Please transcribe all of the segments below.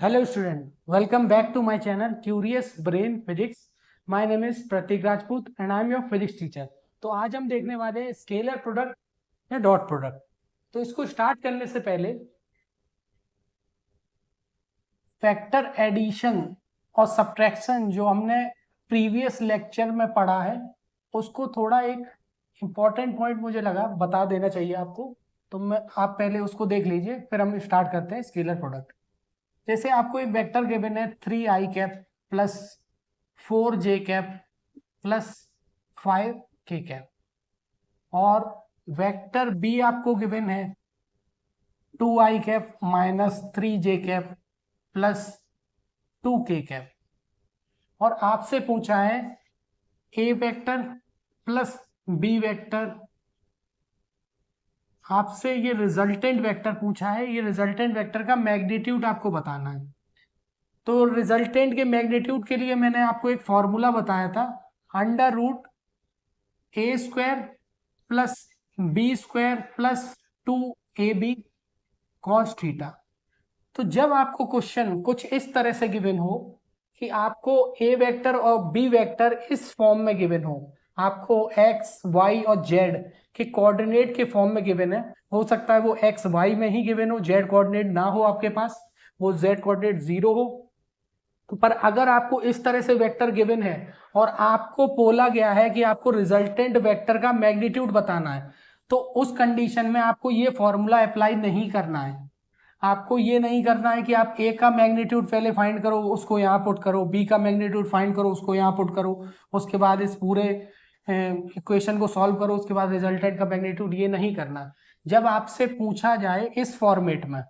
Hello student, welcome back to my channel Curious Brain Physics. My name is Pratik Rajput and I am your physics teacher. तो आज हम देखने वाले हैं scalar product या dot product. तो इसको स्टार्ट करने से पहले फैक्टर एडिशन और सब्ट्रैक्शन जो हमने प्रीवियस लेक्चर में पढ़ा है उसको थोड़ा एक इम्पॉर्टेंट पॉइंट मुझे लगा बता देना चाहिए आपको। तो आप पहले उसको देख लीजिए, फिर हम स्टार्ट करते हैं स्केलर प्रोडक्ट। जैसे आपको एक वेक्टर गिवन है 3i cap plus 4j cap plus 5k cap, और वेक्टर बी आपको गिवन है 2i cap minus 3j cap plus 2k cap, और आपसे पूछा है ए वेक्टर प्लस बी वेक्टर, आपसे ये रिजल्टेंट वेक्टर पूछा है। ये रिजल्टेंट वेक्टर का मैग्नीट्यूड आपको बताना है। तो रिजल्टेंट के मैग्नीट्यूड के लिए मैंने आपको एक फॉर्मूला बताया था, under root A square plus B square plus 2ab cos theta. तो जब आपको क्वेश्चन कुछ इस तरह से गिवन हो कि आपको ए वेक्टर और बी वेक्टर इस फॉर्म में गिवन आपको एक्स वाई और जेड के कोऑर्डिनेट के फॉर्म में गिवन है। हो सकता है वो एक्स वाई में ही गिवन हो, जेड कोऑर्डिनेट ना हो आपके पास, वो जेड कोऑर्डिनेट 0 हो। तो पर अगर आपको इस तरह से वेक्टर गिवन है और आपको बोला गया है कि आपको रिजल्टेंट वेक्टर का मैग्नीट्यूड बताना है, तो उस कंडीशन में आपको ये फॉर्मूला अप्लाई नहीं करना है। आपको ये नहीं करना है कि आप ए का मैग्नीट्यूड पहले फाइंड करो उसको यहाँ पुट करो, बी का मैग्नीट्यूड फाइंड करो उसको यहाँ पुट करो, उसके बाद इस पूरे इक्वेशन को सॉल्व करो, उसके बाद रिजल्टेंट का मैग्नीट्यूड। ये नहीं करना। जब आपसे पूछा जाए इस फॉर्मेट में,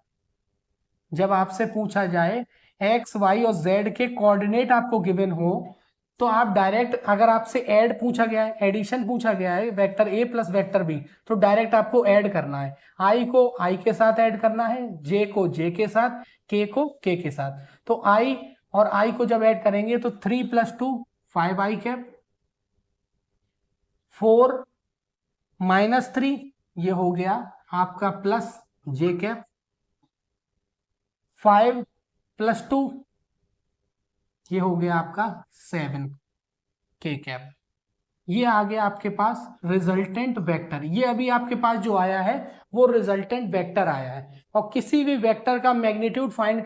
जब आपसे पूछा जाए एक्स वाई और जेड के कोऑर्डिनेट आपको गिवन हो, तो आप डायरेक्ट, अगर आपसे ऐड पूछा गया है, एडिशन पूछा गया है vector A plus vector B, तो डायरेक्ट आपको ऐड करना है। आई को आई के साथ ऐड करना है, जे को जे के साथ, के को के के साथ। तो आई और आई को जब ऐड करेंगे तो 3 + 2 5i कैप, 4 - 3 ये हो गया आपका प्लस जे कैप, 5 + 2 ये हो गया आपका 7k कैप। ये आ गया आपके पास रिजल्टेंट वेक्टर। ये अभी आपके पास जो आया है वो रिजल्टेंट वेक्टर आया है। और किसी भी वेक्टर का मैग्नीट्यूड फाइंड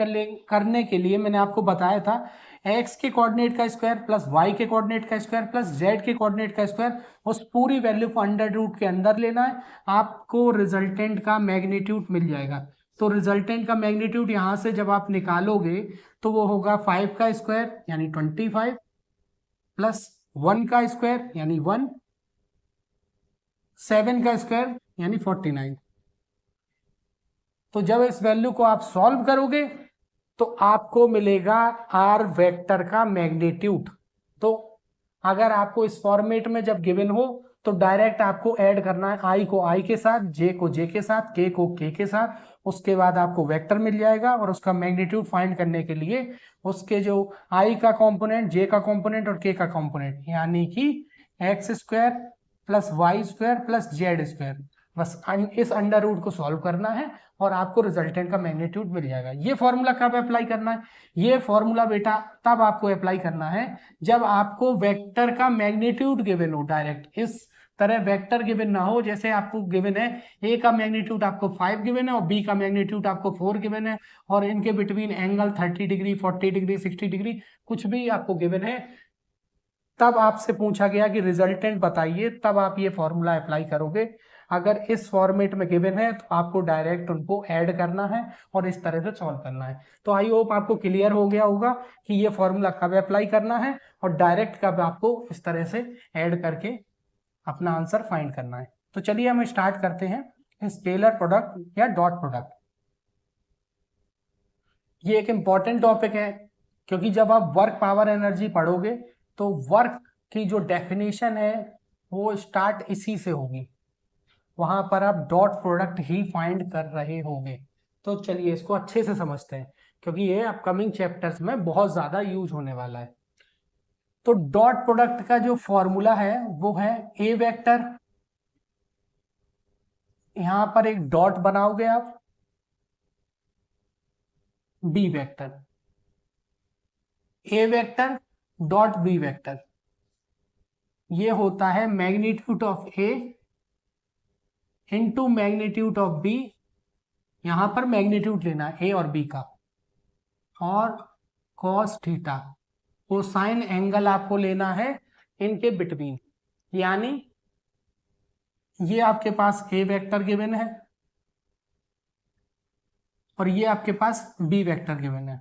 करने के लिए मैंने आपको बताया था x के कोऑर्डिनेट का स्क्वायर प्लस y के कोऑर्डिनेट का स्क्वायर प्लस z के कोऑर्डिनेट का स्क्वायर, उस पूरी वैल्यू को अंडर रूट के अंदर लेना है, आपको रिजल्टेंट का मैग्नीट्यूड मिल जाएगा। तो रिजल्टेंट का मैग्नीट्यूड यहां से जब आप निकालोगे तो वो होगा 5 का स्क्वायर यानी 25 प्लस 1 का स्क्वायर यानी 1, 7 का स्क्वायर यानी 49। तो जब इस वैल्यू को आप सॉल्व करोगे तो आपको मिलेगा आर वेक्टर का मैग्नीट्यूड। तो अगर आपको इस फॉर्मेट में जब गिवन हो तो डायरेक्ट आपको ऐड करना है आई को आई के साथ, जे को जे के साथ, के को के के साथ, उसके बाद आपको वेक्टर मिल जाएगा। और उसका मैग्नीट्यूड फाइंड करने के लिए उसके जो आई का कंपोनेंट, जे का कंपोनेंट और के का कंपोनेंट यानी कि X square plus Y square plus Z square, बस इस अंडर रूट को सॉल्व करना है और आपको रिजल्टेंट का मैग्नीट्यूड मिल जाएगा। ये फॉर्मूला कब अप्लाई करना है? ये फॉर्मूला बेटा तब आपको अप्लाई करना है जब आपको वेक्टर का मैग्नीट्यूड गिवन हो। डायरेक्ट इस तरह वेक्टर गिवन ना हो, जैसे आपको गिवन है ए का मैग्नीट्यूड आपको 5 गिवन है और बी का मैग्नीट्यूड आपको 4 गिवन है, और इनके between angle 30 degree, 40 degree, 60 degree कुछ भी आपको गिवन है, तब आपसे पूछा गया कि रिजल्टेंट बताइए, तब आप ये फॉर्मूला अप्लाई करोगे। अगर इस फॉर्मेट में गिवन है तो आपको डायरेक्ट उनको ऐड करना है और इस तरह से सॉल्व करना है। तो आई होप आपको क्लियर हो गया होगा कि ये फॉर्मूला कब अप्लाई करना है और डायरेक्ट कब आपको इस तरह से ऐड करके अपना आंसर फाइंड करना है। तो चलिए हम स्टार्ट करते हैं स्केलर प्रोडक्ट या डॉट प्रोडक्ट। ये एक इंपॉर्टेंट टॉपिक है क्योंकि जब आप वर्क पावर एनर्जी पढ़ोगे तो वर्क की जो डेफिनेशन है वो स्टार्ट इसी से होगी, वहां पर आप डॉट प्रोडक्ट ही फाइंड कर रहे होंगे। तो चलिए इसको अच्छे से समझते हैं क्योंकि ये अपकमिंग चैप्टर्स में बहुत ज्यादा यूज होने वाला है। तो डॉट प्रोडक्ट का जो फॉर्मूला है वो है ए वेक्टर, यहां पर एक डॉट बनाओगे आप, B vector. A vector dot B vector, ये होता है magnitude of A into magnitude of B, यहां पर मैग्नीट्यूड लेना है ए और बी का, और कॉस थीटा, कोसाइन एंगल आपको लेना है इनके बिटवीन, यानी ये आपके पास ए वेक्टर गिवन है और ये आपके पास बी वेक्टर गिवन है,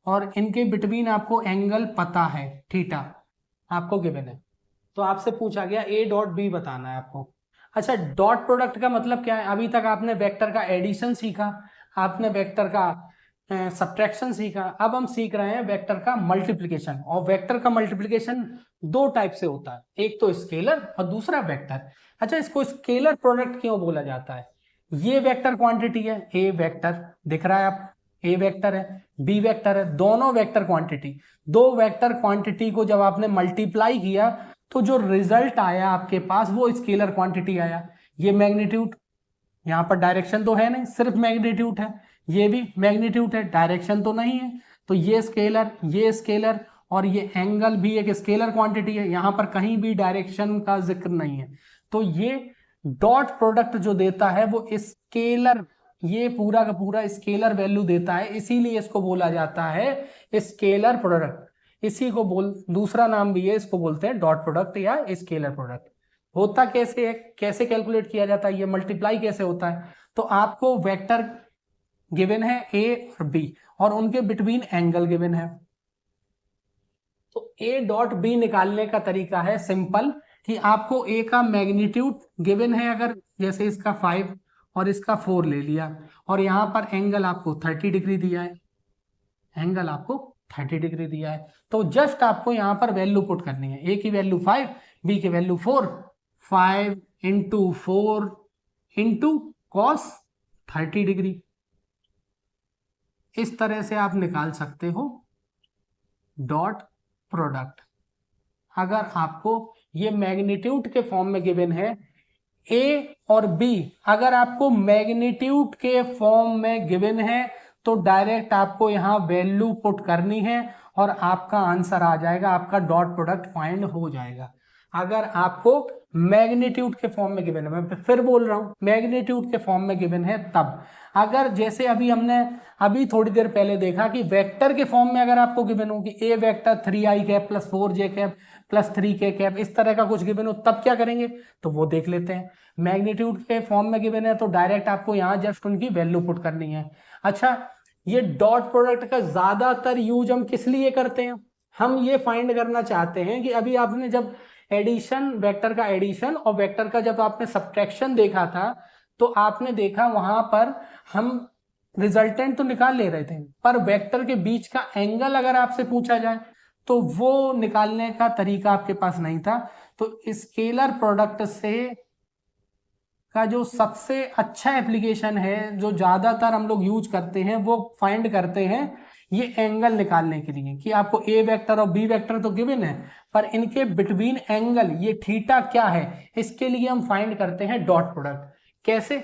और इनके बिटवीन आपको एंगल पता है थीटा आपको गिवन है। तो आपसे पूछा गया ए डॉट बी बताना है आपको। अच्छा, डॉट प्रोडक्ट का मतलब क्या है? अभी तक आपने वेक्टर का एडिशन सीखा, आपने वेक्टर का सब्ट्रैक्शन सीखा, अब हम सीख रहे हैं वेक्टर का मल्टीप्लिकेशन। और वेक्टर का मल्टीप्लिकेशन दो टाइप से होता है, एक तो स्केलर और दूसरा वेक्टर। अच्छा, इसको स्केलर प्रोडक्ट क्यों बोला जाता है? ये वेक्टर क्वांटिटी है, ए वेक्टर दिख रहा है आप, ए वेक्टर है, बी वेक्टर है, दोनों वेक्टर क्वांटिटी, दो वेक्टर क्वांटिटी को जब आपने मल्टीप्लाई किया तो जो रिजल्ट आया आपके पास वो स्केलर क्वांटिटी आया। ये मैग्नीट्यूड, यहाँ पर डायरेक्शन तो है नहीं, सिर्फ मैग्नीट्यूड है, ये भी मैग्नीट्यूड है, डायरेक्शन तो नहीं है, तो ये स्केलर और ये एंगल भी एक स्केलर क्वांटिटी है, यहाँ पर कहीं भी डायरेक्शन का जिक्र नहीं है। तो ये डॉट प्रोडक्ट जो देता है वो स्केलर, ये पूरा का पूरा स्केलर वैल्यू देता है, इसीलिए इसको बोला जाता है स्केलर प्रोडक्ट। इसी को दूसरा नाम भी है, इसको बोलते हैं डॉट प्रोडक्ट या स्केलर प्रोडक्ट। होता कैसे है, कैसे कैलकुलेट किया जाता है, ये मल्टीप्लाई कैसे होता है? तो आपको वेक्टर गिवन है ए और बी और उनके बिटवीन एंगल गिवन है, तो ए डॉट बी निकालने का तरीका है सिंपल, कि आपको ए का मैग्नीट्यूड गिवन है, अगर जैसे इसका 5 और इसका 4 ले लिया, और यहां पर एंगल आपको 30 डिग्री दिया है, एंगल आपको 30 डिग्री दिया है, तो जस्ट आपको यहां पर वैल्यू पुट करनी है, ए की वैल्यू 5, बी की value 4, 5 into 4 into cos 30 degree, इस तरह से आप निकाल सकते हो डॉट प्रोडक्ट। अगर आपको ये मैग्नीट्यूड के फॉर्म में गिवन है ए और बी, अगर आपको मैग्नीट्यूड के फॉर्म में गिवन है तो डायरेक्ट आपको यहां वैल्यू पुट करनी है और आपका आंसर आ जाएगा, आपका डॉट प्रोडक्ट फाइंड हो जाएगा। अगर आपको मैग्नीट्यूड के फॉर्म में गिवन है, मैं फिर बोल रहा हूं मैग्नीट्यूड के फॉर्म में गिवन है तब। अगर जैसे अभी हमने अभी थोड़ी देर पहले देखा कि वेक्टर के फॉर्म में अगर आपको गिवन हो कि A vector 3i cap plus 4j cap plus 3k cap, इस तरह का कुछ गिवन हो, तब क्या करेंगे तो वो देख लेते हैं। मैग्नीट्यूड के फॉर्म में गिवन है तो डायरेक्ट आपको यहां जस्ट उनकी वैल्यू पुट करनी है। अच्छा, ये डॉट प्रोडक्ट का ज्यादातर यूज हम किस लिए करते हैं? हम ये फाइंड करना चाहते हैं कि अभी आपने जब एडिशन, वेक्टर का एडिशन और वेक्टर का जब आपने सब्ट्रैक्शन देखा था तो आपने देखा वहां पर हम रिजल्टेंट तो निकाल ले रहे थे, पर वेक्टर के बीच का एंगल अगर आपसे पूछा जाए तो वो निकालने का तरीका आपके पास नहीं था। तो स्केलर प्रोडक्ट से का जो सबसे अच्छा एप्लीकेशन है, जो ज्यादातर हम लोग यूज करते हैं, वो फाइंड करते हैं ये एंगल निकालने के लिए, कि आपको ए वेक्टर और बी वेक्टर तो गिवन है पर इनके बिटवीन एंगल ये थीटा क्या है, इसके लिए हम फाइंड करते हैं डॉट प्रोडक्ट। कैसे,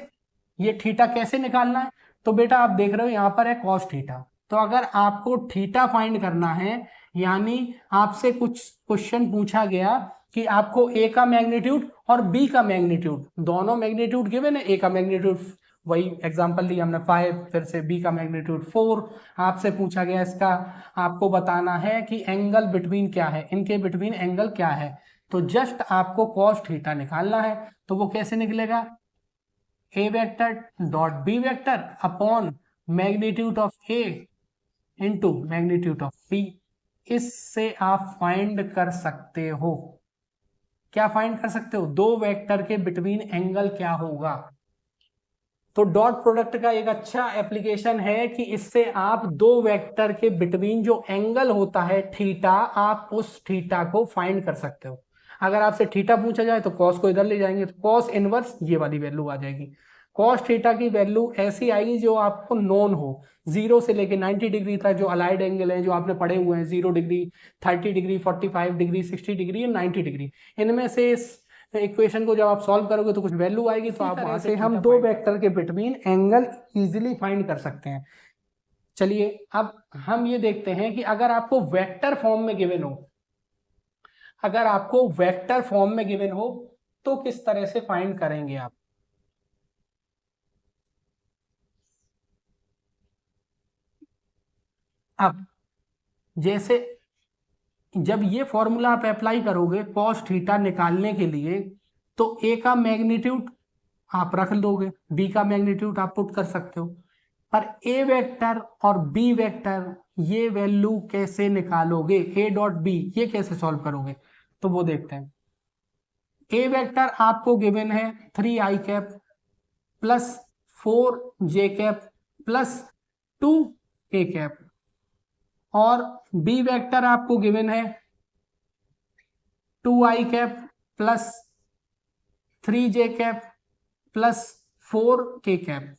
ये थीटा कैसे निकालना है? तो बेटा आप देख रहे हो यहाँ पर है कॉस थीटा, तो अगर आपको थीटा फाइंड करना है, यानी आपसे कुछ क्वेश्चन पूछा गया कि आपको ए का मैग्नीट्यूड और बी का मैग्नीट्यूड, दोनों मैग्नीट्यूड गिवन है, ए का मैग्नीट्यूड वही एग्जांपल ली हमने 5, फिर से बी का मैग्नीट्यूड 4, आपसे पूछा गया इसका आपको बताना है कि एंगल बिटवीन क्या है, इनके बिटवीन एंगल क्या है, तो जस्ट आपको कॉस थीटा निकालना है। तो वो कैसे निकलेगा, A vector dot B vector upon magnitude of A into magnitude of B, इससे आप फाइंड कर सकते हो, क्या फाइंड कर सकते हो, दो वेक्टर के बिटवीन एंगल क्या होगा। तो डॉट प्रोडक्ट का एक अच्छा एप्लीकेशन है कि इससे आप दो वेक्टर के बिटवीन जो एंगल होता है थीटा, आप उस थीटा को फाइंड कर सकते हो। अगर आपसे थीटा पूछा जाए तो कॉस को इधर ले जाएंगे, तो कॉस इनवर्स ये वाली वैल्यू आ जाएगी। कॉस थीटा की वैल्यू ऐसी आएगी जो आपको नोन हो, 0 से लेके 90 डिग्री तक जो अलाइड एंगल है जो आपने पढ़े हुए हैं, 0 डिग्री, 30 डिग्री, 45 डिग्री, 60 डिग्री या 90 डिग्री, इनमें से इस इक्वेशन को जब आप सॉल्व करोगे तो कुछ वैल्यू आएगी, तो आप वहां से हम दो वेक्टर के बिटवीन एंगल इजीली फाइंड कर सकते हैं। चलिए अब हम ये देखते हैं कि अगर आपको वेक्टर फॉर्म में गिवन हो, अगर आपको वेक्टर फॉर्म में गिवन हो तो किस तरह से फाइंड करेंगे आप। अब जैसे जब ये फॉर्मूला आप अप्लाई करोगे कॉस थीटा निकालने के लिए, तो ए का मैग्नीट्यूड आप रख दोगे, बी का मैग्नीट्यूड आप पुट कर सकते हो, पर ए वेक्टर और बी वेक्टर ये वैल्यू कैसे निकालोगे, ए डॉट बी ये कैसे सॉल्व करोगे, तो वो देखते हैं। ए वेक्टर आपको गिवन है 3i cap plus 4j cap plus 2k cap, और बी वेक्टर आपको गिवन है 2i cap plus 3j cap plus 4k cap.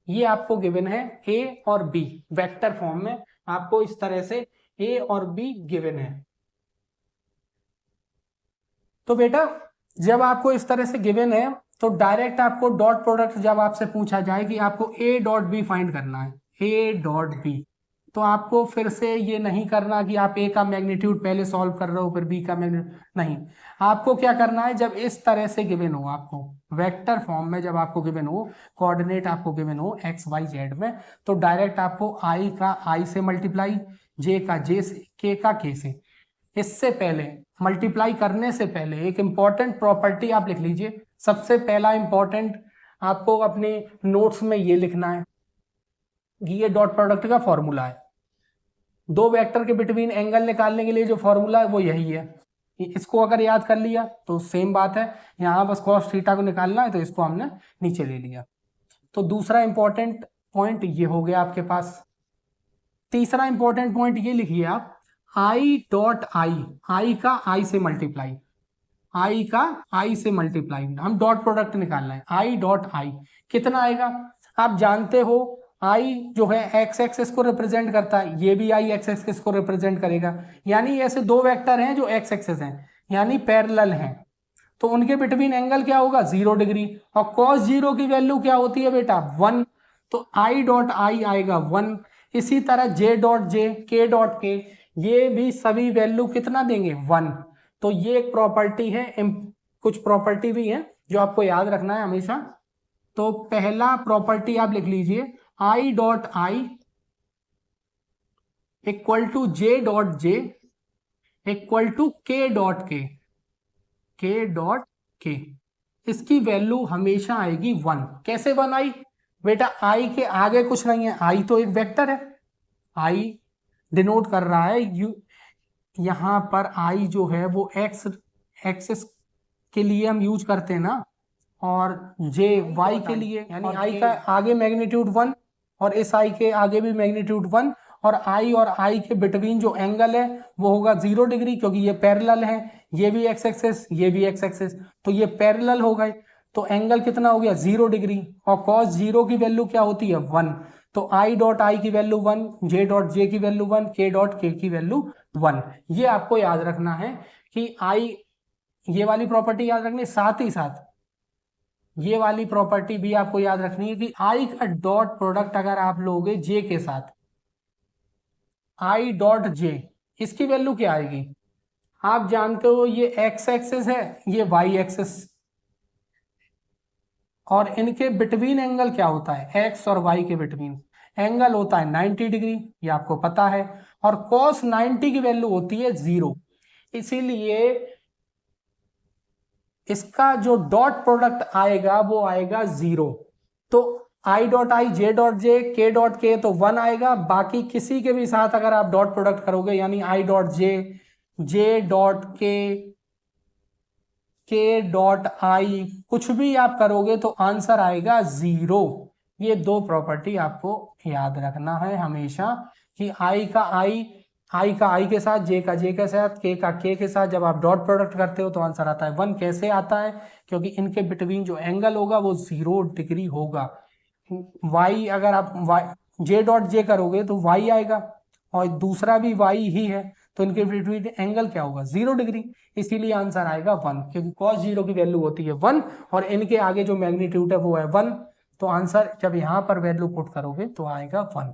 ये आपको गिवन है ए और बी वेक्टर फॉर्म में, आपको इस तरह से ए और बी गिवन है। तो बेटा जब आपको इस तरह से गिवन है तो डायरेक्ट आपको डॉट प्रोडक्ट जब आपसे पूछा जाए कि आपको ए डॉट बी फाइंड करना है, ए डॉट बी, तो आपको फिर से ये नहीं करना कि आप ए का मैग्नीट्यूड पहले सॉल्व कर रहे हो फिर बी का मैग्नीट्यूड, नहीं, आपको क्या करना है, जब इस तरह से गिवन हो आपको वेक्टर फॉर्म में, जब आपको गिवन हो कोऑर्डिनेट आपको गिवन हो एक्स वाई जेड में, तो डायरेक्ट आपको आई का आई से मल्टीप्लाई, जे का जे से, के का के से। इससे पहले मल्टीप्लाई करने से पहले एक इंपॉर्टेंट प्रॉपर्टी आप लिख लीजिए। सबसे पहला इंपॉर्टेंट आपको अपने नोट्स में ये लिखना है कि ये डॉट प्रोडक्ट का फॉर्मूला है। दो वेक्टर के बिटवीन एंगल निकालने के लिए जो फॉर्मूला है वो यही है। इसको अगर याद कर लिया तो सेम बात है, यहाँ बस कॉस थीटा को निकालना है तो इसको हमने नीचे ले लिया। तो दूसरा इंपॉर्टेंट पॉइंट ये हो गया आपके पास। तीसरा इंपॉर्टेंट पॉइंट ये लिखिए आप, आई डॉट आई, आई का आई से मल्टीप्लाई, आई का आई से मल्टीप्लाई, हम डॉट प्रोडक्ट निकालना है, आई डॉट आई कितना आएगा, आप जानते हो आई जो है एक्स एक्सिस को रिप्रेजेंट करता है, ये भी आई एक्स एक्सिस को रिप्रेजेंट करेगा, यानी ऐसे दो वेक्टर हैं जो एक्स एक्सिस हैं यानी पैरेलल हैं, तो उनके बिटवीन एंगल क्या होगा 0 डिग्री, और कॉस 0 की वैल्यू क्या होती है बेटा 1, तो आई डॉट आई आएगा 1। इसी तरह जे डॉट जे, के डॉट के, ये भी सभी वैल्यू कितना देंगे 1। तो ये एक प्रॉपर्टी है, कुछ प्रॉपर्टी भी है जो आपको याद रखना है हमेशा। तो पहला प्रॉपर्टी आप लिख लीजिए, I dot I equal to J dot J equal to K dot K, K dot K, इसकी वैल्यू हमेशा आएगी 1। कैसे 1 आई बेटा, आई के आगे कुछ नहीं है, आई तो एक वेक्टर है, आई डिनोट कर रहा है यू, यहां पर आई जो है वो एक्स एक्सिस के लिए हम यूज करते हैं ना, और जे वाई के लिए, यानी आई का आगे मैग्नीट्यूड 1 और इस आई के आगे भी मैग्नीट्यूड 1, और आई के बिटवीन जो एंगल है वो होगा 0 डिग्री, क्योंकि ये पैरेलल है, ये भी एक्स एक्सिस ये भी एक्स एक्सिस, तो ये पैरेलल हो गए, तो एंगल कितना हो गया 0 डिग्री, और कॉस 0 की वैल्यू क्या होती है 1, तो आई डॉट आई की वैल्यू 1, जे डॉट जे की वैल्यू 1, के डॉट के की वैल्यू 1। ये आपको याद रखना है कि आई, ये वाली प्रॉपर्टी याद रखनी, साथ ही साथ ये वाली प्रॉपर्टी भी आपको याद रखनी है कि आई का डॉट प्रोडक्ट अगर आप लोगे जे के साथ, आई डॉट जे, इसकी वैल्यू क्या आएगी, आप जानते हो ये एक्स एक्सिस है ये वाई एक्सिस, और इनके बिटवीन एंगल क्या होता है, एक्स और वाई के बिटवीन एंगल होता है 90 डिग्री, ये आपको पता है, और cos 90 की वैल्यू होती है 0, इसीलिए इसका जो डॉट प्रोडक्ट आएगा वो आएगा 0। तो आई डॉट आई, जे डॉट जे, के डॉट के तो 1 आएगा, बाकी किसी के भी साथ अगर आप डॉट प्रोडक्ट करोगे यानी I dot J, J dot के डॉट आई, कुछ भी आप करोगे तो आंसर आएगा 0। ये दो प्रॉपर्टी आपको याद रखना है हमेशा कि आई का आई के साथ, जे का जे के साथ, के का के साथ जब आप डॉट प्रोडक्ट करते हो तो आंसर आता है 1। कैसे आता है, क्योंकि इनके बिटवीन जो एंगल होगा वो 0 डिग्री होगा। वाई अगर आप जे डॉट जे करोगे तो वाई आएगा, और दूसरा भी वाई ही है, तो इनके बिटवीन एंगल क्या होगा 0 डिग्री, इसीलिए आंसर आएगा 1, क्योंकि cos 0 की वैल्यू होती है 1 और इनके आगे जो मैग्नीट्यूड है वो है 1, तो आंसर जब यहाँ पर वैल्यू पुट करोगे तो आएगा 1।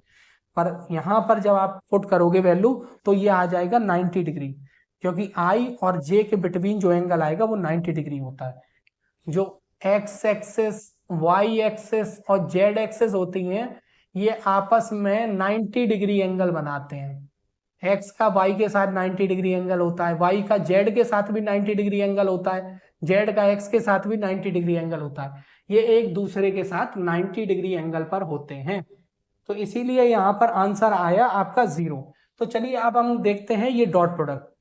पर यहाँ पर जब आप पुट करोगे वैल्यू तो ये आ जाएगा 90 डिग्री, क्योंकि आई और जे के बिटवीन जो एंगल आएगा वो 90 डिग्री होता है। जो एक्स एक्सेस, वाई एक्सेस और जेड एक्सेस होती हैं ये आपस में 90 डिग्री एंगल बनाते हैं। एक्स का वाई के साथ 90 डिग्री एंगल होता है, वाई का जेड के साथ भी 90 डिग्री एंगल होता है, जेड का एक्स के साथ भी 90 डिग्री एंगल होता है। ये एक दूसरे के साथ 90 डिग्री एंगल पर होते हैं, तो इसीलिए यहाँ पर आंसर आया आपका 0। तो चलिए अब हम देखते हैं ये डॉट प्रोडक्ट।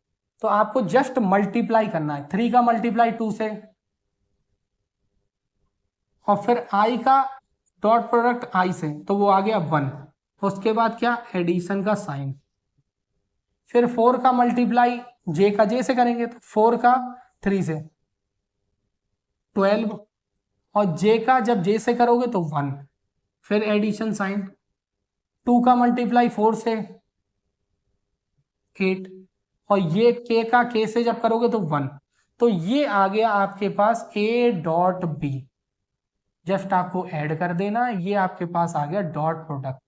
तो आपको जस्ट मल्टीप्लाई करना है, 3 का मल्टीप्लाई 2 से, और फिर आई का डॉट प्रोडक्ट आई से, तो वो आ गया 1। उसके बाद क्या, एडिशन का साइन। फिर 4 का मल्टीप्लाई जे का जे से करेंगे, तो 4 का 3 से 12, और जे का जब जे से करोगे तो 1। फिर एडिशन साइन, 2 का मल्टीप्लाई 4 से 8, और ये के का के से जब करोगे तो 1। तो ये आ गया आपके पास ए डॉट बी, जस्ट आपको ऐड कर देना, ये आपके पास आ गया डॉट प्रोडक्ट।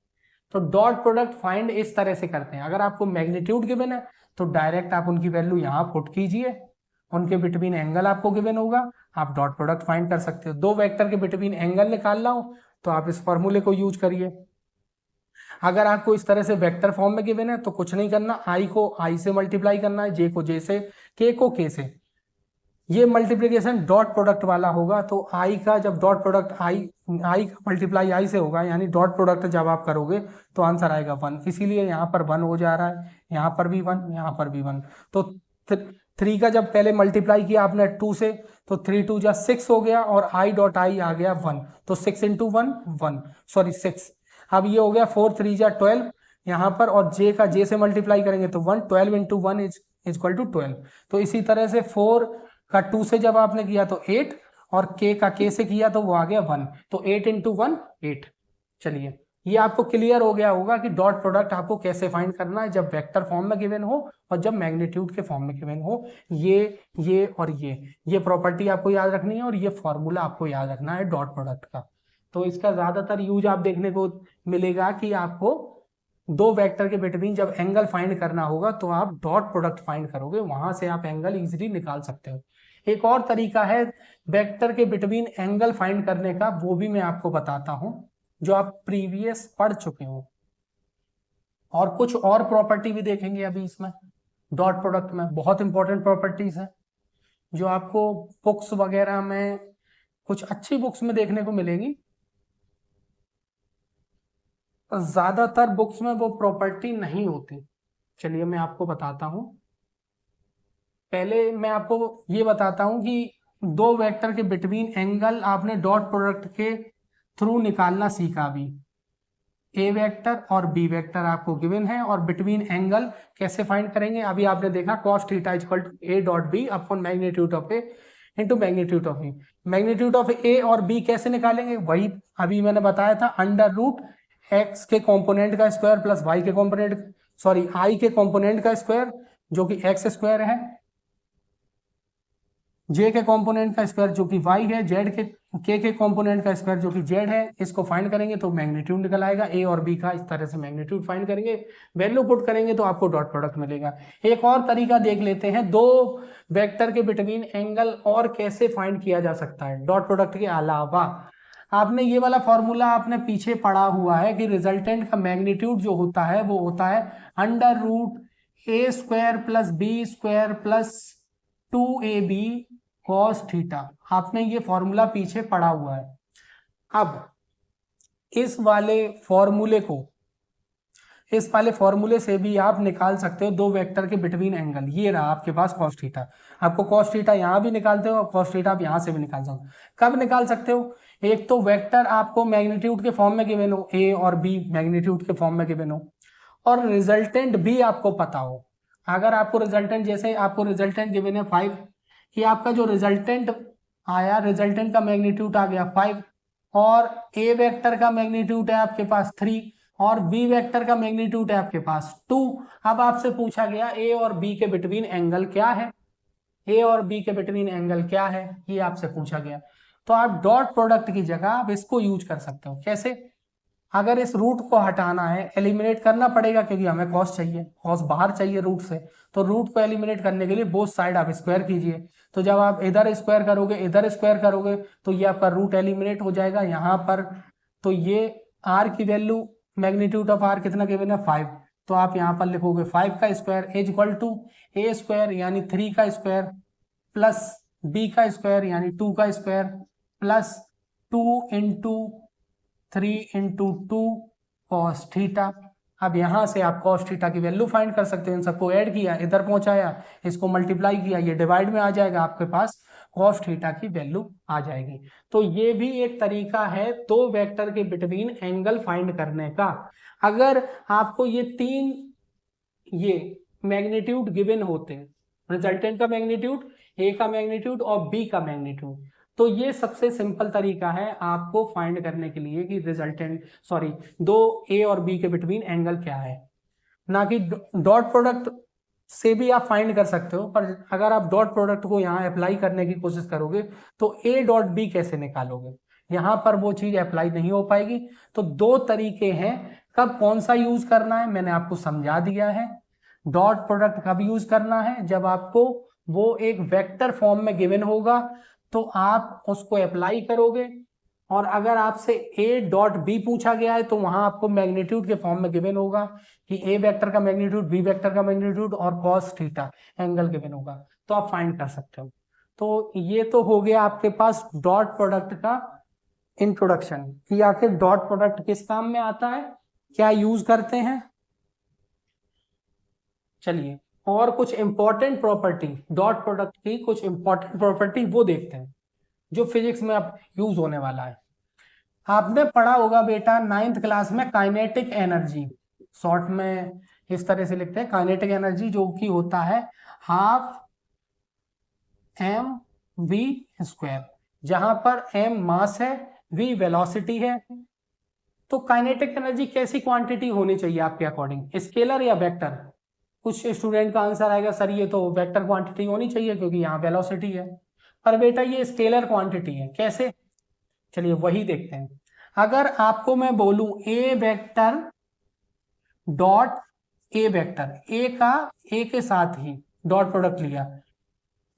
तो डॉट प्रोडक्ट फाइंड इस तरह से करते हैं। अगर आपको मैग्नीट्यूड गिवन है तो डायरेक्ट आप उनकी वैल्यू यहाँ पुट कीजिए, उनके बिटवीन एंगल आपको गिवन होगा, आप डॉट प्रोडक्ट फाइंड कर सकते हो। दो वेक्टर के बिटवीन एंगल निकालना हो तो आप इस फॉर्मूले को यूज करिए। अगर आपको इस तरह से वेक्टर फॉर्म में गिवन है तो कुछ नहीं करना, आई को आई से मल्टीप्लाई करना है, जे को जे से, के को के से। ये मल्टीप्लीकेशन डॉट प्रोडक्ट वाला होगा, तो आई का जब डॉट प्रोडक्ट आई का मल्टीप्लाई आई से होगा, यानी डॉट प्रोडक्ट जब आप करोगे तो आंसर आएगा 1। इसीलिए यहाँ पर 1 हो जा रहा है, यहाँ पर भी 1, यहाँ पर भी 1। तो 3 का जब पहले मल्टीप्लाई किया आपने 2 से, तो 3 2 जा 6 हो गया, और आई डॉट आई आ गया 1, तो 6 इंटू 1 1, सॉरी 6। अब ये हो गया 4 3 जा 12 यहाँ पर, और जे का जे से मल्टीप्लाई करेंगे तो 1, 12 इंटू 1 इज इक्वल टू 12। तो इसी तरह से 4 का 2 से जब आपने किया तो 8, और के का के से किया तो वो आ गया 1, तो 8 इंटू 1 8। चलिए ये आपको क्लियर हो गया होगा कि डॉट प्रोडक्ट आपको कैसे फाइंड करना है जब वेक्टर फॉर्म में गिवन हो और जब मैग्नीट्यूड के फॉर्म में गिवन हो। ये और ये प्रॉपर्टी आपको याद रखनी है, और ये फॉर्मूला आपको याद रखना है डॉट प्रोडक्ट का। तो इसका ज्यादातर यूज आप देखने को मिलेगा कि आपको दो वेक्टर के बिटवीन जब एंगल फाइंड करना होगा तो आप डॉट प्रोडक्ट फाइंड करोगे, वहां से आप एंगल इजीली निकाल सकते हो। एक और तरीका है वेक्टर के बिटवीन एंगल फाइंड करने का, वो भी मैं आपको बताता हूं, जो आप प्रीवियस पढ़ चुके हो। और कुछ और प्रॉपर्टी भी देखेंगे अभी इसमें डॉट प्रोडक्ट में, बहुत इंपॉर्टेंट प्रॉपर्टीज है जो आपको बुक्स वगैरह में, कुछ अच्छी बुक्स में देखने को मिलेगी, ज्यादातर बुक्स में वो प्रॉपर्टी नहीं होती। चलिए मैं आपको बताता हूं। पहले मैं आपको ये बताता हूं कि दो वेक्टर के बिटवीन एंगल आपने डॉट प्रोडक्ट के थ्रू निकालना सीखा। अभी ए वेक्टर और बी वेक्टर आपको गिवन है, और बिटवीन एंगल कैसे फाइंड करेंगे अभी आपने देखा, cos theta equal to A dot B upon magnitude of A into magnitude of B. Magnitude of A और बी कैसे निकालेंगे, वही अभी मैंने बताया था, अंडर रूट एक्स के कॉम्पोनेंट का स्क्वायर प्लस वाई के कॉम्पोनेंट, सॉरी आई के कॉम्पोनेंट का स्क्वायर जो कि एक्स स्क्वायर है, जे के कंपोनेंट का स्क्वायर जो कि वाई है, जेड के कंपोनेंट का स्क्वायर जो कि जेड है। इसको फाइंड करेंगे तो मैग्नीट्यूड निकल आएगा ए और बी का। इस तरह से मैग्नीट्यूड फाइंड करेंगे, वैल्यू पुट करेंगे तो आपको डॉट प्रोडक्ट मिलेगा। एक और तरीका देख लेते हैं, दो वेक्टर के बिटवीन एंगल और कैसे फाइंड किया जा सकता है डॉट प्रोडक्ट के अलावा। आपने ये वाला फॉर्मूला आपने पीछे पढ़ा हुआ है कि रिजल्टेंट का मैग्नीट्यूड जो होता है वो होता है under root A square plus B square plus 2ab cos theta. आपने ये फॉर्मूला पीछे पढ़ा हुआ है। अब इस वाले फॉर्मूले से भी आप निकाल सकते हो दो वेक्टर के बिटवीन एंगल। ये रहा आपके पास cos थीटा, आपको cos थीटा यहां भी निकालते हो और cos थीटा आप यहां से भी निकाल सकते हो। कब निकाल सकते हो, एक तो वेक्टर आपको मैग्नीट्यूड के फॉर्म में गिवन हो, ए और बी मैग्नीट्यूड के फॉर्म में गिवन हो, और रिजल्टेंट भी आपको पता हो। अगर आपको रिजल्टेंट, जैसे आपको रिजल्टेंट गिवन है 5, कि आपका जो रिजल्टेंट आया, रिजल्टेंट का मैग्नीट्यूड आ गया 5, और ए वेक्टर का मैग्नीट्यूड है आपके पास 3, और बी वेक्टर का मैग्नीट्यूड है आपके पास 2। अब आपसे पूछा गया ए और बी के बिटवीन एंगल क्या है, ए और बी के बिटवीन एंगल क्या है, ये आपसे पूछा गया। तो आप डॉट प्रोडक्ट की जगह आप इसको यूज कर सकते हो। कैसे, अगर इस रूट को हटाना है, एलिमिनेट करना पड़ेगा क्योंकि हमें कॉस चाहिए, कॉस बाहर चाहिए रूट से, तो रूट को एलिमिनेट करने के लिए बोथ साइड आप स्क्वायर कीजिए। तो जब आप इधर स्क्वायर करोगे, इधर स्क्वायर करोगे, तो ये आपका रूट एलिमिनेट हो जाएगा यहाँ पर। तो ये आर की वैल्यू, मैग्नीट्यूड ऑफ आर कितना गिवन है 5, तो आप यहाँ पर लिखोगे 5 का square is equal to A square यानी 3 का स्क्वायर प्लस बी का स्क्वायर यानी 2 का square plus 2 into 3 into 2 cos theta. अब यहां से आप कॉस थीटा की वैल्यू फाइंड कर सकते हैं। इन सबको ऐड किया, इधर पहुंचाया, इसको मल्टीप्लाई किया, ये डिवाइड में आ जाएगा, आपके पास कॉस थीटा की वैल्यू आ जाएगी। तो ये भी एक तरीका है दो वेक्टर के बिटवीन एंगल फाइंड करने का। अगर आपको ये तीन ये मैग्नीट्यूड गिवन होते हैं, रिजल्टेंट का मैग्नीट्यूड, ए का मैग्नीट्यूड और बी का मैग्नीट्यूड, तो ये सबसे सिंपल तरीका है आपको फाइंड करने के लिए कि दो ए और बी के बिटवीन एंगल क्या है। ना कि डॉट प्रोडक्ट से भी आप फाइंड कर सकते हो, पर अगर आप डॉट प्रोडक्ट को यहाँ अप्लाई करने की कोशिश करोगे तो ए डॉट बी कैसे निकालोगे, यहाँ पर वो चीज अप्लाई नहीं हो पाएगी। तो दो तरीके हैं, कब कौन सा यूज करना है मैंने आपको समझा दिया है। डॉट प्रोडक्ट कब यूज करना है, जब आपको वो एक वेक्टर फॉर्म में गिवन होगा तो आप उसको अप्लाई करोगे, और अगर आपसे ए डॉट बी पूछा गया है तो वहां आपको मैग्नीट्यूड के फॉर्म में गिवन होगा कि ए वेक्टर का मैग्नीट्यूड, बी वेक्टर का मैग्नीट्यूड और कॉस थीटा एंगल गिवन होगा, तो आप फाइंड कर सकते हो। तो ये तो हो गया आपके पास डॉट प्रोडक्ट का इंट्रोडक्शन कि आखिर डॉट प्रोडक्ट किस काम में आता है, क्या यूज करते हैं। चलिए और कुछ इंपॉर्टेंट प्रॉपर्टी, डॉट प्रोडक्ट की कुछ इंपॉर्टेंट प्रॉपर्टी वो देखते हैं जो फिजिक्स में अब यूज होने वाला है। आपने पढ़ा होगा बेटा 9th क्लास में काइनेटिक एनर्जी, शॉर्ट में इस तरह से लिखते हैं काइनेटिक एनर्जी, जो कि होता है हाफ एम वी स्क्वायर, जहां पर एम मास है, वी वेलोसिटी है। तो काइनेटिक एनर्जी कैसी क्वांटिटी होनी चाहिए आपके अकॉर्डिंग, स्केलर या वेक्टर? कुछ स्टूडेंट का आंसर आएगा सर ये तो वेक्टर क्वांटिटी होनी चाहिए क्योंकि यहाँ वेलोसिटी है, पर बेटा ये स्केलर क्वांटिटी है। कैसे, चलिए वही देखते हैं। अगर आपको मैं बोलूं A vector dot A vector, A के साथ ही डॉट प्रोडक्ट लिया,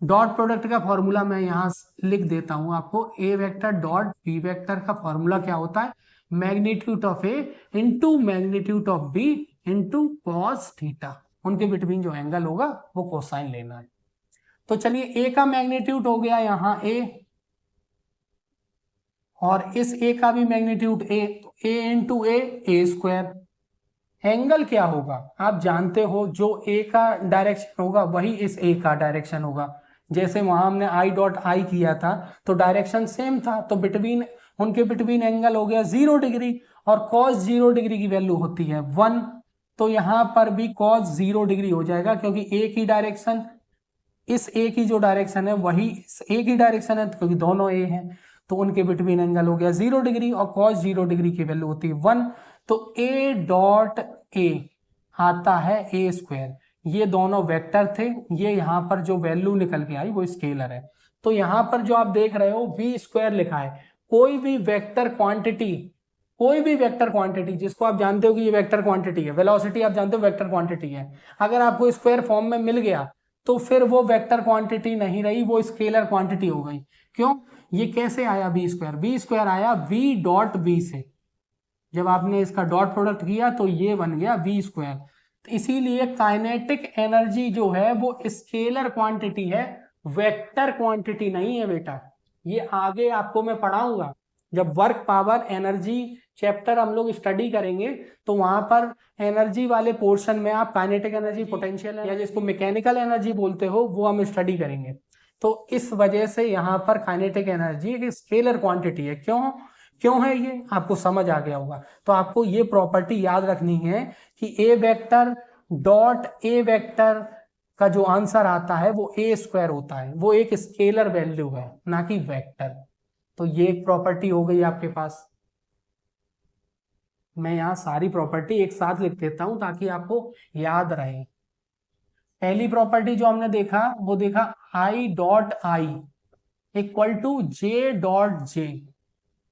डॉट प्रोडक्ट का फॉर्मूला मैं यहां लिख देता हूं आपको। A vector dot B vector का फॉर्मूला क्या होता है, magnitude of A into magnitude of B into cos theta, उनके बिटवीन जो एंगल होगा वो कोसाइन लेना है। तो चलिए ए का मैग्नीट्यूड हो गया यहां ए, और इस ए का भी मैग्नीट्यूड ए, तो ए इंटू ए स्क्वायर। एंगल क्या होगा आप जानते हो, जो ए का डायरेक्शन होगा वही इस ए का डायरेक्शन होगा। जैसे वहां हमने आई डॉट आई किया था तो डायरेक्शन सेम था, तो बिटवीन उनके बिटवीन एंगल हो गया 0 डिग्री, और कॉस 0 डिग्री की वैल्यू होती है 1, तो यहां पर भी कॉस 0 डिग्री हो जाएगा क्योंकि ए की डायरेक्शन, इस ए की जो डायरेक्शन है वही इस ए की डायरेक्शन है, क्योंकि दोनों ए हैं, तो उनके बिटवीन एंगल हो गया 0 डिग्री, और कॉस 0 डिग्री की वैल्यू होती है 1। तो ए डॉट ए आता है ए स्क्वायर, ये दोनों वेक्टर थे, ये यहाँ पर जो वैल्यू निकल के आई वो स्केलर है। तो यहाँ पर जो आप देख रहे हो वी स्क्वायर लिखा है, कोई भी वेक्टर क्वांटिटी, कोई भी वेक्टर क्वांटिटी जिसको आप जानते हो कि ये वेक्टर क्वांटिटी है, वेलोसिटी आप जानते हो वेक्टर क्वांटिटी है, अगर आपको स्क्वायर फॉर्म में मिल गया तो फिर वो वेक्टर क्वांटिटी नहीं रही, वो स्केलर क्वांटिटी हो गई। क्यों, ये कैसे आया वी स्क्वायर, वी स्क्वायर आया वी डॉट वी से, जब आपने इसका डॉट प्रोडक्ट किया तो ये बन गया वी स्क्वायर। तो इसीलिए काइनेटिक एनर्जी जो है वो स्केलर क्वांटिटी है, वेक्टर क्वांटिटी नहीं है बेटा। ये आगे आपको मैं पढ़ाऊंगा, जब वर्क पावर एनर्जी चैप्टर हम लोग स्टडी करेंगे तो वहां पर एनर्जी वाले पोर्शन में आप काइनेटिक एनर्जी, पोटेंशियल या जिसको मैकेनिकल एनर्जी बोलते हो वो हम स्टडी करेंगे। तो इस वजह से यहाँ पर काइनेटिक एनर्जी एक स्केलर क्वांटिटी है। क्यों है ये आपको समझ आ गया होगा। तो आपको ये प्रॉपर्टी याद रखनी है कि A vector dot A vector का जो आंसर आता है वो ए स्क्वायर होता है, वो एक स्केलर वैल्यू है ना कि वेक्टर। तो ये एक प्रॉपर्टी हो गई आपके पास। मैं यहाँ सारी प्रॉपर्टी एक साथ लिख देता हूं ताकि आपको याद रहे। पहली प्रॉपर्टी जो हमने देखा वो देखा I dot I equal to J dot J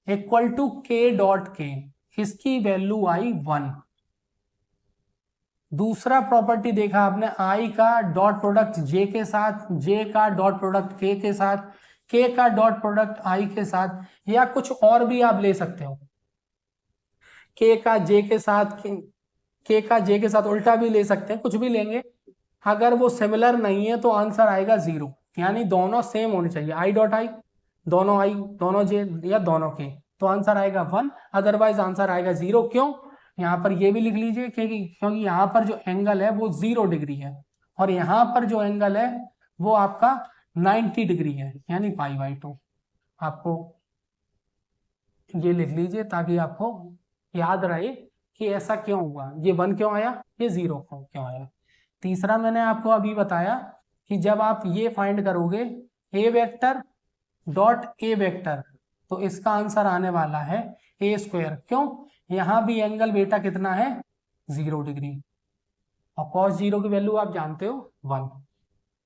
equal to K dot K इसकी वैल्यू आई 1। दूसरा प्रॉपर्टी देखा आपने, आई का डॉट प्रोडक्ट जे के साथ, जे का डॉट प्रोडक्ट के साथ, के का डॉट प्रोडक्ट आई के साथ, या कुछ और भी आप ले सकते हो। के का जे के साथ, के का जे के साथ उल्टा भी ले सकते हैं, कुछ भी लेंगे। अगर वो सिमिलर नहीं है तो आंसर आएगा 0, यानी दोनों सेम होने चाहिए, आई डॉट आई, दोनों जे या दोनों के, तो आंसर आएगा 1, अदरवाइज आंसर आएगा 0। क्यों? यहाँ पर ये भी लिख लीजिए क्योंकि यहाँ पर जो एंगल है वो 0 डिग्री है, और यहाँ पर जो एंगल है वो आपका 90 डिग्री है, यानी π/2। आपको ये लिख लीजिए ताकि आपको याद रहे कि ऐसा क्यों हुआ, ये 1 क्यों आया, ये 0 क्यों आया। तीसरा मैंने आपको अभी बताया कि जब आप ये फाइंड करोगे ए वेक्टर डॉट ए वेक्टर, तो इसका आंसर आने वाला है a²। क्यों? यहां भी एंगल बेटा कितना है, 0 डिग्री, और cos 0 की वैल्यू आप जानते हो 1।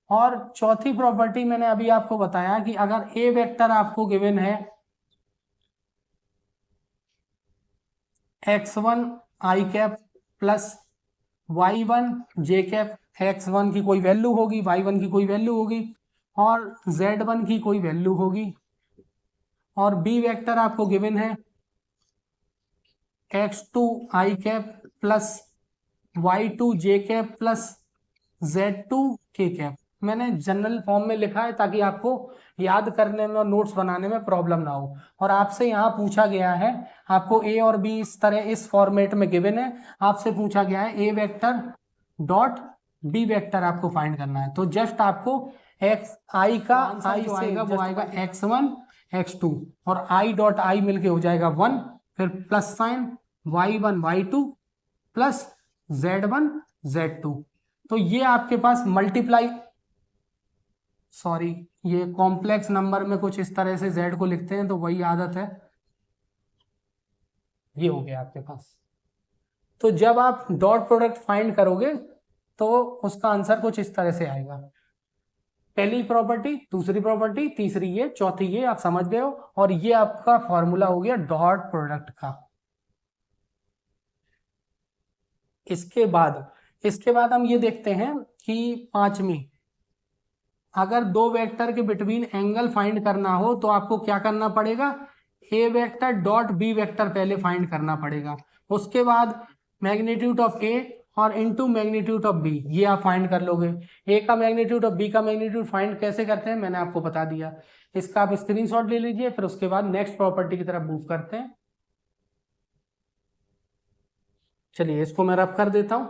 और चौथी प्रॉपर्टी मैंने अभी आपको बताया कि अगर ए वेक्टर आपको गिवन है x1 आई कैप प्लस y1 जे कैप, x1 की कोई वैल्यू होगी, y1 की कोई वैल्यू होगी, और z1 की कोई वैल्यू होगी, और बी वेक्टर आपको गिवन है x2 आई कैप प्लस y2 जे कैप प्लस z2 के कैप। मैंने जनरल फॉर्म में लिखा है ताकि आपको याद करने में और नोट्स बनाने में प्रॉब्लम ना हो। और आपसे यहाँ पूछा गया है, आपको ए और बी इस तरह इस फॉर्मेट में गिवन है, आपसे पूछा गया है ए वेक्टर डॉट बी वेक्टर आपको फाइंड करना है। तो जस्ट आपको एक्स आई का आई जो आएगा वो आएगा x1 x2, और आई डॉट आई मिलके हो जाएगा 1, फिर plus sign y1 y2 plus z1 z2। तो ये आपके पास मल्टीप्लाई, सॉरी, ये कॉम्प्लेक्स नंबर में कुछ इस तरह से z को लिखते हैं तो वही आदत है, ये हो गया आपके पास। तो जब आप डॉट प्रोडक्ट फाइंड करोगे तो उसका आंसर कुछ इस तरह से आएगा। पहली प्रॉपर्टी, दूसरी प्रॉपर्टी, तीसरी ये, चौथी ये, आप समझ गए हो। और ये आपका फॉर्मूला हो गया डॉट प्रोडक्ट का। इसके बाद हम ये देखते हैं कि पांचवी, अगर दो वेक्टर के बिटवीन एंगल फाइंड करना हो तो आपको क्या करना पड़ेगा, ए वेक्टर डॉट बी वेक्टर पहले फाइंड करना पड़ेगा, उसके बाद मैग्नीट्यूड ऑफ ए और इनटू मैग्नीट्यूड ऑफ बी, ये आप फाइंड कर लोगे। ए का मैग्नीट्यूड और बी का मैग्नीट्यूड फाइंड कैसे करते हैं मैंने आपको बता दिया, इसका आप स्क्रीनशॉट ले लीजिए। फिर उसके बाद नेक्स्ट प्रॉपर्टी की तरफ मूव करते हैं। चलिए इसको मैं रब कर देता हूं।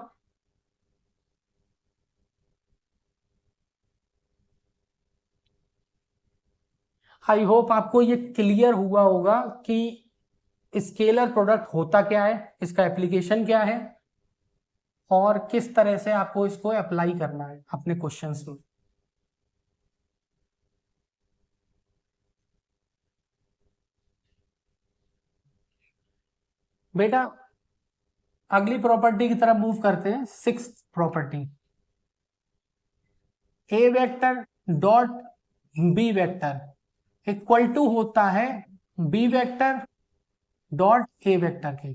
आई होप आपको ये क्लियर हुआ होगा कि स्केलर प्रोडक्ट होता क्या है, इसका एप्लीकेशन क्या है, और किस तरह से आपको इसको अप्लाई करना है अपने क्वेश्चंस में। बेटा अगली प्रॉपर्टी की तरफ मूव करते हैं, sixth property, A vector dot B vector equal to होता है B vector dot A vector के,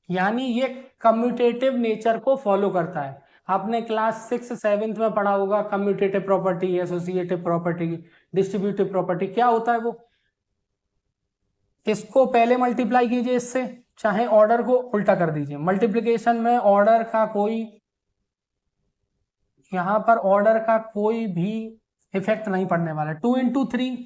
यानी ये कम्यूटेटिव नेचर को फॉलो करता है। आपने क्लास 6-7 में पढ़ा होगा commutative property, associative property, distributive property. क्या होता है वो, इसको पहले मल्टीप्लाई कीजिए इससे, चाहे ऑर्डर को उल्टा कर दीजिए। मल्टीप्लिकेशन में ऑर्डर का कोई, यहां पर ऑर्डर का कोई भी इफेक्ट नहीं पड़ने वाला। 2 × 3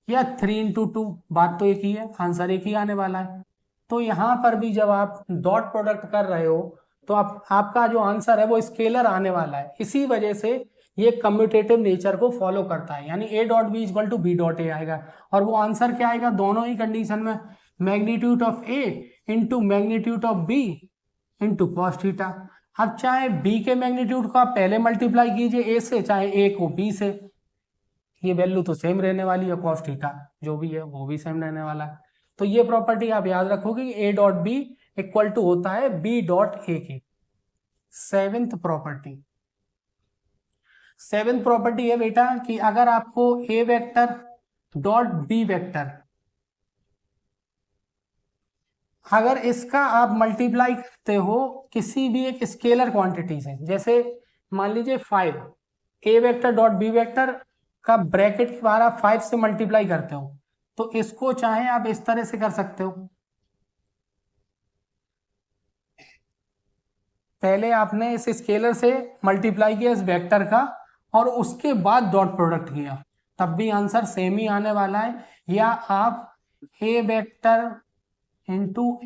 या 3 × 2, बात तो एक ही है, आंसर एक ही आने वाला है। तो यहां पर भी जब आप डॉट प्रोडक्ट कर रहे हो तो आपका जो आंसर है वो स्केलर आने वाला है। इसी वजह से ये कम्यूटेटिव नेचर को फॉलो करता है, यानी a dot B equal to B dot A आएगा। और वो आंसर क्या आएगा दोनों ही कंडीशन में, magnitude of a into magnitude of b into cos theta. अब चाहे b के मैग्नीट्यूड को आप पहले मल्टीप्लाई कीजिए a से, चाहे a को b से, ये वैल्यू तो सेम रहने वाली है, कॉस थीटा जो भी है वो भी सेम रहने वाला है। तो ये प्रॉपर्टी आप याद रखोगे कि a dot B equal to होता है b डॉट ए के। सेवेंथ प्रॉपर्टी है बेटा कि अगर आपको a vector dot B vector, अगर इसका आप मल्टीप्लाई करते हो किसी भी एक स्केलर क्वांटिटी से, जैसे मान लीजिए 5, ए वेक्टर डॉट बी वेक्टर का ब्रैकेट के बाहर आप 5 से मल्टीप्लाई करते हो, तो इसको चाहे आप इस तरह से कर सकते हो। पहले आपने इस स्केलर से मल्टीप्लाई किया इस वेक्टर का और उसके बाद डॉट प्रोडक्ट किया, तब भी आंसर सेम ही आने वाला है। या आप ए वेक्टर इंटू,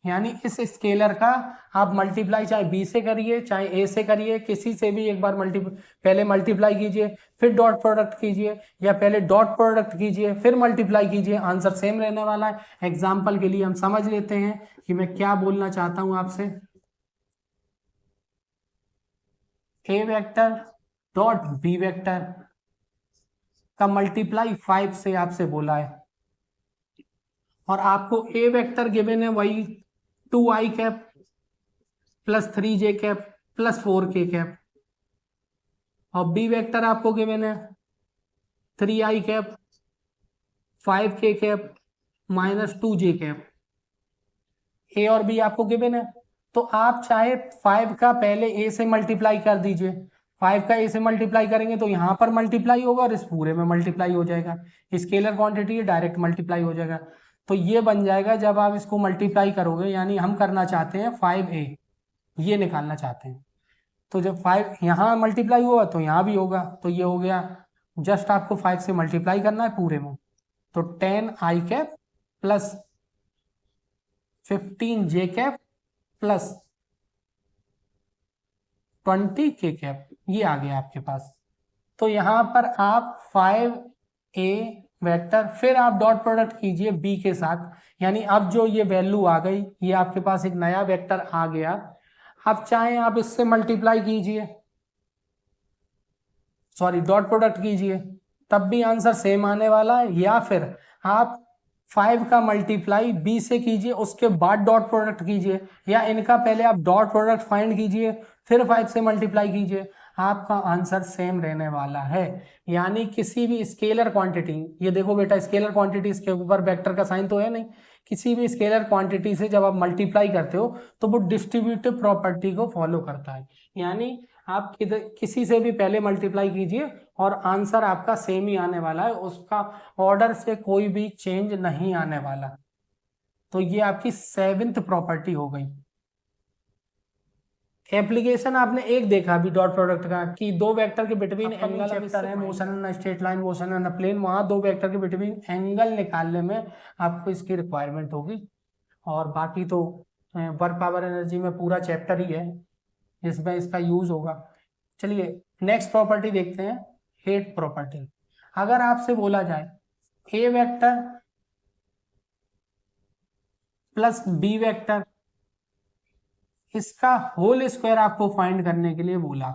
यानी इस स्केलर का आप मल्टीप्लाई चाहे बी से करिए चाहे ए से करिए, किसी से भी एक बार पहले मल्टीप्लाई कीजिए फिर डॉट प्रोडक्ट कीजिए, या पहले डॉट प्रोडक्ट कीजिए फिर मल्टीप्लाई कीजिए, आंसर सेम रहने वाला है। एग्जाम्पल के लिए हम समझ लेते हैं कि मैं क्या बोलना चाहता हूं आपसे। ए वेक्टर डॉट बी वेक्टर का मल्टीप्लाई 5 से आपसे बोला है, और आपको ए वेक्टर गिवन है वही 2i cap plus 3j cap plus 4k cap, और बी वेक्टर आपको गिवन है 3i cap 5k cap minus 2j cap. A और बी आपको गिवन है, तो आप चाहे 5 का पहले ए से मल्टीप्लाई कर दीजिए, 5 का ए से मल्टीप्लाई करेंगे तो यहाँ पर मल्टीप्लाई होगा और इस पूरे में मल्टीप्लाई हो जाएगा, स्केलर क्वांटिटी है डायरेक्ट मल्टीप्लाई हो जाएगा। तो ये बन जाएगा जब आप इसको मल्टीप्लाई करोगे, यानी हम करना चाहते हैं 5a, ये निकालना चाहते हैं, तो जब 5 यहाँ मल्टीप्लाई होगा तो यहाँ भी होगा, तो ये हो गया। जस्ट आपको 5 से मल्टीप्लाई करना है पूरे में, तो 10i cap plus 15j cap plus 20k cap, ये आ गया आपके पास। तो यहाँ पर आप 5a वेक्टर फिर आप डॉट प्रोडक्ट कीजिए b के साथ, यानी अब जो ये वैल्यू आ गई ये आपके पास एक नया वेक्टर आ गया। अब चाहे आप इससे मल्टीप्लाई कीजिए, सॉरी डॉट प्रोडक्ट कीजिए, तब भी आंसर सेम आने वाला है, या फिर आप 5 का मल्टीप्लाई b से कीजिए उसके बाद डॉट प्रोडक्ट कीजिए, या इनका पहले आप डॉट प्रोडक्ट फाइंड कीजिए फिर 5 से मल्टीप्लाई कीजिए, आपका आंसर सेम रहने वाला है। यानी किसी भी स्केलर क्वांटिटी, ये देखो बेटा स्केलर क्वांटिटी इसके ऊपर वेक्टर का साइन तो है नहीं, किसी भी स्केलर क्वांटिटी से जब आप मल्टीप्लाई करते हो तो वो डिस्ट्रीब्यूटिव प्रॉपर्टी को फॉलो करता है, यानी आप किसी से भी पहले मल्टीप्लाई कीजिए और आंसर आपका सेम ही आने वाला है, उसका ऑर्डर से कोई भी चेंज नहीं आने वाला। तो ये आपकी 7th प्रॉपर्टी हो गई। एप्लीकेशन आपने एक देखा अभी डॉट प्रोडक्ट का कि दो वेक्टर के बिटवीन एंगल चैप्टर है motion and straight line motion and plane, वहां दो वेक्टर के बिटवीन एंगल निकालने में आपको इसकी रिक्वायरमेंट होगी, और बाकी तो वर्क पावर एनर्जी में पूरा चैप्टर ही है जिसमें इसका यूज होगा। चलिए नेक्स्ट प्रॉपर्टी देखते हैं, हेट प्रॉपर्टी। अगर आपसे बोला जाए ए वेक्टर प्लस बी वेक्टर, इसका होल स्क्वायर आपको फाइंड करने के लिए बोला,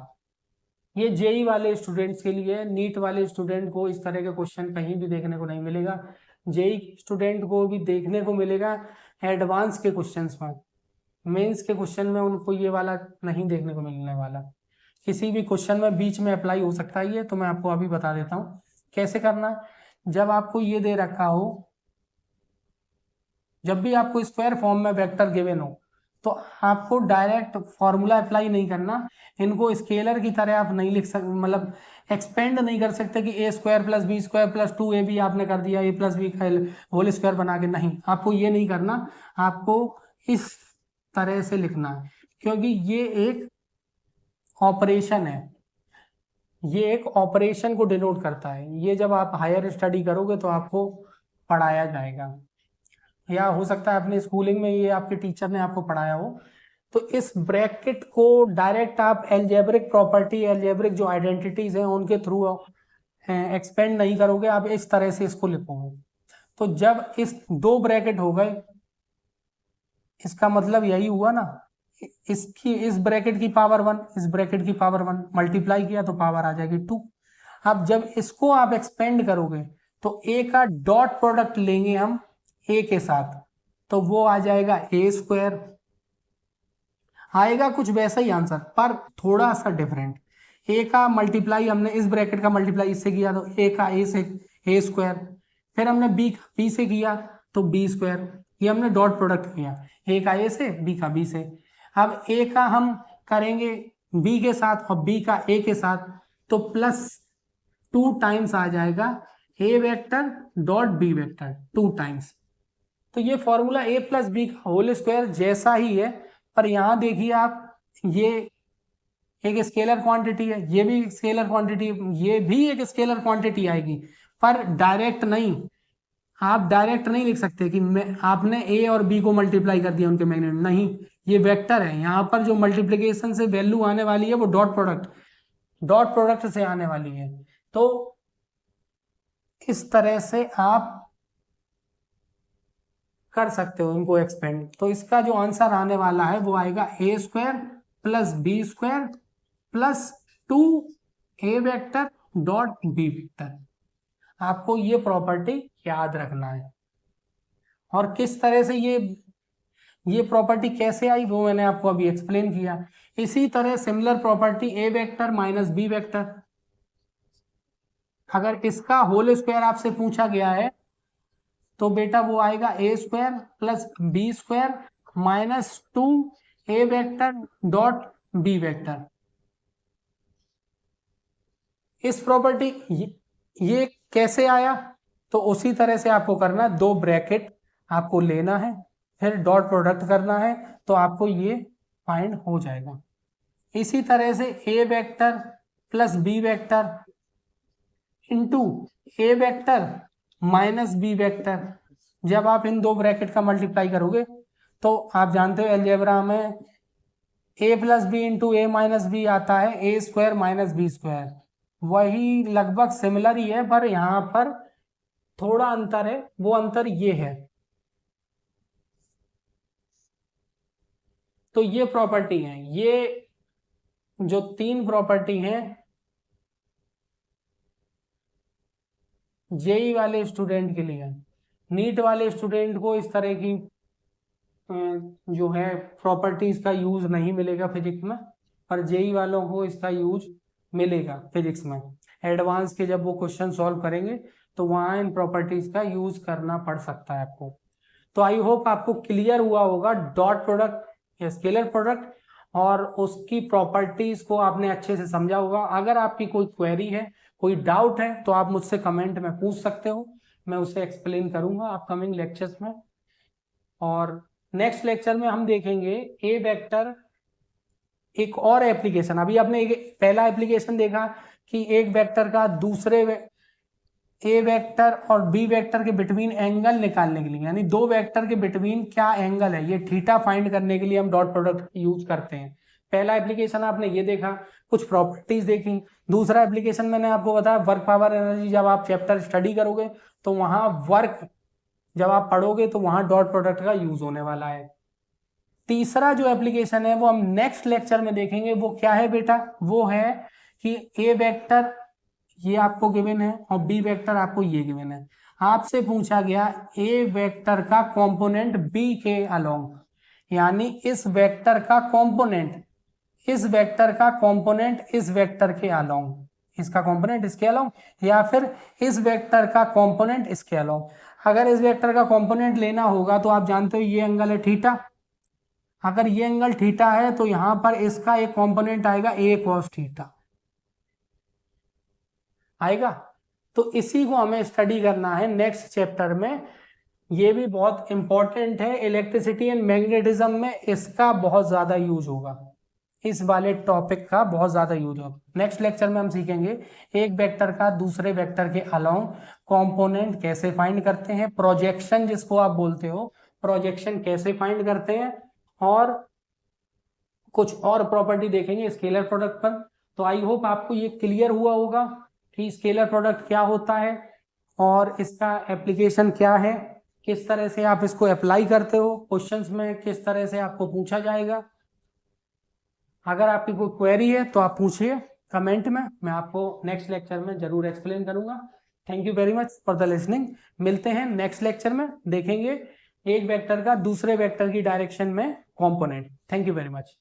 ये जेई वाले स्टूडेंट्स के लिए, नीट वाले स्टूडेंट को इस तरह के क्वेश्चन कहीं भी देखने को नहीं मिलेगा, जेई स्टूडेंट को भी देखने को मिलेगा एडवांस के क्वेश्चंस में, मेंस के क्वेश्चन में उनको ये वाला नहीं देखने को मिलने वाला, किसी भी क्वेश्चन में बीच में अप्लाई हो सकता है ये, तो मैं आपको अभी बता देता हूँ कैसे करना है। जब आपको ये दे रखा हो, जब भी आपको स्क्वायर फॉर्म में वेक्टर गिवन हो तो आपको डायरेक्ट फॉर्मूला अप्लाई नहीं करना, इनको स्केलर की तरह आप नहीं लिख सकते, मतलब एक्सपेंड नहीं कर सकते कि A square plus B square plus 2ab आपने कर दिया ए प्लस बी का होल स्क्वायर बना के, नहीं, आपको ये नहीं करना, आपको इस तरह से लिखना है, क्योंकि ये एक ऑपरेशन है, ये एक ऑपरेशन को डिनोट करता है, ये जब आप हायर स्टडी करोगे तो आपको पढ़ाया जाएगा, या हो सकता है अपने स्कूलिंग में ये आपके टीचर ने आपको पढ़ाया हो। तो इस ब्रैकेट को डायरेक्ट आप एल्जेब्रिक प्रॉपर्टी, एल्जेब्रिक जो आइडेंटिटीज हैं उनके थ्रू एक्सपेंड नहीं करोगे, आप इस तरह से इसको लिखोगे। तो जब इस दो ब्रैकेट हो गए, इसका मतलब यही हुआ ना, इसकी इस ब्रैकेट की पावर 1 इस ब्रैकेट की पावर 1 मल्टीप्लाई किया तो पावर आ जाएगी 2। अब जब इसको आप एक्सपेंड करोगे तो ए का डॉट प्रोडक्ट लेंगे हम ए के साथ, तो वो आ जाएगा ए स्क्वायर, आएगा कुछ वैसा ही आंसर पर थोड़ा सा डिफरेंट, ए का मल्टीप्लाई हमने इस ब्रैकेट का मल्टीप्लाई इससे किया तो ए का ए से ए स्क्वायर, फिर हमने बी से किया तो बी स्क्वायर, ये हमने डॉट प्रोडक्ट किया, ए का ए से, बी का बी से। अब ए का हम करेंगे बी के साथ और बी का ए के साथ, तो +2 टाइम्स आ जाएगा A vector dot B vector, 2 times. तो ये फॉर्मूला ए प्लस बी का होल स्क्वायर जैसा ही है, पर यहाँ देखिए आप, ये एक स्केलर क्वांटिटी है, ये भी स्केलर क्वांटिटी, ये भी एक स्केलर क्वांटिटी आएगी, पर डायरेक्ट नहीं। आप डायरेक्ट नहीं लिख सकते कि आपने ए और बी को मल्टीप्लाई कर दिया उनके मैग्नीट्यूड, नहीं, ये वेक्टर है। यहाँ पर जो मल्टीप्लिकेशन से वैल्यू आने वाली है वो डॉट प्रोडक्ट से आने वाली है। तो इस तरह से आप कर सकते हो इनको एक्सपेंड। तो इसका जो आंसर आने वाला है वो आएगा A square plus B square plus 2 A vector dot B vector. आपको ये प्रॉपर्टी याद रखना है। और किस तरह से ये प्रॉपर्टी कैसे आई वो मैंने आपको अभी एक्सप्लेन किया। इसी तरह similar property A vector minus B vector, अगर इसका होल स्क्वायर आपसे पूछा गया है तो बेटा वो आएगा A square plus B square minus 2 A vector dot B vector. इस प्रॉपर्टी ये कैसे आया, तो उसी तरह से आपको करना, 2 ब्रैकेट आपको लेना है, फिर डॉट प्रोडक्ट करना है, तो आपको ये फाइंड हो जाएगा। इसी तरह से A vector plus B vector into A vector minus B vector, जब आप इन 2 ब्रैकेट का मल्टीप्लाई करोगे तो आप जानते हो अलजेब्रा में ए प्लस बी इंटू ए माइनस बी आता है ए स्क्वायर माइनस बी स्क्वायर। वही लगभग सिमिलर ही है, पर यहाँ पर थोड़ा अंतर है, वो अंतर ये है। तो ये प्रॉपर्टी है, ये जो 3 प्रॉपर्टी हैं जेई वाले स्टूडेंट के लिए। नीट वाले स्टूडेंट को इस तरह की जो है प्रॉपर्टीज का यूज नहीं मिलेगा फिजिक्स में, पर जेई वालों को इसका यूज मिलेगा फिजिक्स में। एडवांस के जब वो क्वेश्चन सॉल्व करेंगे तो वहां इन प्रॉपर्टीज का यूज करना पड़ सकता है आपको। तो आई होप आपको क्लियर हुआ होगा डॉट प्रोडक्ट या स्केलर प्रोडक्ट और उसकी प्रॉपर्टीज को आपने अच्छे से समझा होगा। अगर आपकी कोई क्वेरी है, कोई डाउट है, तो आप मुझसे कमेंट में पूछ सकते हो, मैं उसे एक्सप्लेन करूंगा अपकमिंग लेक्चर्स में। और नेक्स्ट लेक्चर में हम देखेंगे ए वेक्टर एक और एप्लीकेशन। अभी आपने एक पहला एप्लीकेशन देखा कि एक वेक्टर का दूसरे ए वेक्टर और बी वेक्टर के बिटवीन एंगल निकालने के लिए, यानी 2 वेक्टर के बिटवीन क्या एंगल है, ये थीटा फाइंड करने के लिए हम डॉट प्रोडक्ट यूज करते हैं। पहला एप्लीकेशन आपने ये देखा, कुछ प्रॉपर्टीज देखी। दूसरा एप्लीकेशन मैंने आपको बताया वर्क पावर एनर्जी। जब आप चैप्टर स्टडी करोगे तो वहां वर्क जब आप पढ़ोगे तो वहां डॉट प्रोडक्ट का यूज होने वाला है। तीसरा जो एप्लीकेशन है वो हम नेक्स्ट लेक्चर में देखेंगे। वो क्या है बेटा, वो है कि ए वेक्टर ये आपको गिवन है और बी वेक्टर आपको ये गिवन है। आपसे पूछा गया ए वेक्टर का कंपोनेंट बी के अलोंग, यानी इस वेक्टर का कंपोनेंट इस वेक्टर का कंपोनेंट इस वेक्टर के अलोंग, इसका कंपोनेंट इसके अलोंग, या फिर इस वेक्टर का कंपोनेंट इसके अलोंग। अगर इस वेक्टर का कंपोनेंट लेना होगा तो आप जानते हो ये एंगल है थीटा। अगर ये एंगल थीटा है तो यहां पर इसका एक कंपोनेंट आएगा ए कॉस थीटा आएगा। तो इसी को हमें स्टडी करना है नेक्स्ट चैप्टर में। ये भी बहुत इंपॉर्टेंट है, इलेक्ट्रिसिटी एंड मैग्नेटिज्म में इसका बहुत ज्यादा यूज होगा, इस वाले टॉपिक का बहुत ज्यादा यूज होगा। नेक्स्ट लेक्चर में हम सीखेंगे एक वेक्टर का दूसरे वेक्टर के अलोंग कंपोनेंट कैसे फाइंड करते हैं, प्रोजेक्शन जिसको आप बोलते हो, प्रोजेक्शन कैसे फाइंड करते हैं, और कुछ और प्रॉपर्टी देखेंगे स्केलर प्रोडक्ट पर। तो आई होप आपको ये क्लियर हुआ होगा कि स्केलर प्रोडक्ट क्या होता है और इसका एप्लीकेशन क्या है, किस तरह से आप इसको अप्लाई करते हो क्वेश्चंस में, किस तरह से आपको पूछा जाएगा। अगर आपकी कोई क्वेरी है तो आप पूछिए कमेंट में, मैं आपको नेक्स्ट लेक्चर में जरूर एक्सप्लेन करूंगा। Thank you very much for the listening. मिलते हैं नेक्स्ट लेक्चर में, देखेंगे एक वेक्टर का दूसरे वेक्टर की डायरेक्शन में component. Thank you very much.